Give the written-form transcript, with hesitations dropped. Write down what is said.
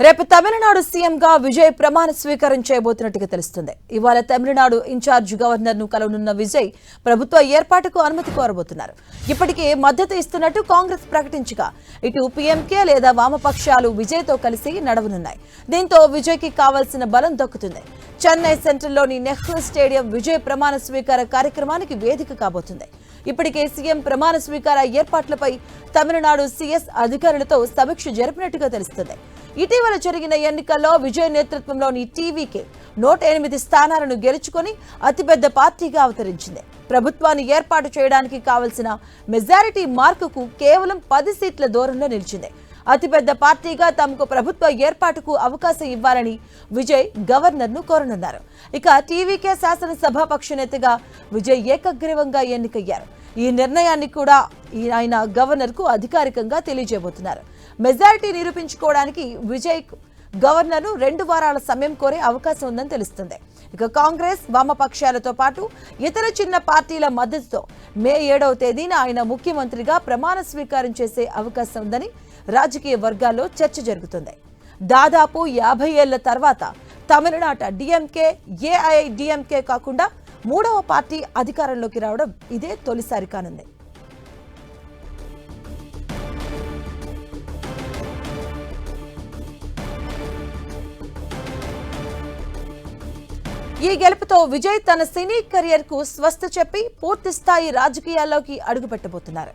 రేపు తమిళనాడు సీఎంగా విజయ్ ప్రమాణ స్వీకారం చేయబోతున్నట్టుగా తెలుస్తుంది. ఇవాళ తమిళనాడు ఇన్ఛార్జ్ గవర్నర్ ను కలవనున్న విజయ్ ప్రభుత్వ ఏర్పాటుకు అనుమతి కోరబోతున్నారు. ఇప్పటికే మద్దతు ఇస్తున్నట్టు కాంగ్రెస్ ప్రకటించగా ఇటు పీఎంకే లేదా వామపక్షాలు విజయ్ తో కలిసి నడవనున్నాయి. దీంతో విజయ్ కి కావాల్సిన బలం దక్కుతుంది. చెన్నై సెంట్రల్లోని నెహ్రూ స్టేడియం విజయ్ ప్రమాణ స్వీకార కార్యక్రమానికి వేదిక కాబోతుంది. ఇప్పటికే సీఎం ప్రమాణ స్వీకార ఏర్పాట్లపై తమిళనాడు సీఎస్ అధికారులతో సమీక్ష జరిపినట్టుగా తెలుస్తుంది. ఇటీవల జరిగిన ఎన్నికల్లో విజయ్ నేతృత్వంలోని టీవీకే 108 స్థానాలను గెలుచుకొని అతిపెద్ద పార్టీగా అవతరించింది. ప్రభుత్వాన్ని ఏర్పాటు చేయడానికి కావలసిన మెజారిటీ మార్కుకు కేవలం 10 సీట్ల దూరంలో నిలిచింది. అతిపెద్ద పార్టీగా తమకు ప్రభుత్వ ఏర్పాటుకు అవకాశం ఇవ్వాలని విజయ్ గవర్నర్ ను కోరనున్నారు. ఇక టీవీకే శాసనసభాపక్ష నేతగా విజయ్ ఏకగ్రీవంగా ఎన్నికయ్యారు. ఈ నిర్ణయాన్ని కూడా ఆయన గవర్నర్ కు అధికారికంగా తెలియజేయబోతున్నారు. మెజారిటీ నిరూపించుకోవడానికి విజయ్ గవర్నర్ ను 2 వారాల సమయం కోరే అవకాశం ఉందని తెలుస్తుంది. ఇక కాంగ్రెస్ వామపక్షాలతో పాటు ఇతర చిన్న పార్టీల మద్దతుతో మే 7వ తేదీన ఆయన ముఖ్యమంత్రిగా ప్రమాణ స్వీకారం చేసే అవకాశం ఉందని రాజకీయ వర్గాల్లో చర్చ జరుగుతుంది. దాదాపు 50 ఏళ్ల తర్వాత తమిళనాట డిఎంకే ఏఐడిఎంకే కాకుండా 3వ పార్టీ అధికారంలోకి రావడం ఇదే తొలిసారి కానుంది. ఈ గెలుపుతో విజయ్ తన సినీ కెరియర్ కు స్వస్తి చెప్పి పూర్తి స్థాయి రాజకీయాల్లోకి అడుగుపెట్టబోతున్నారు.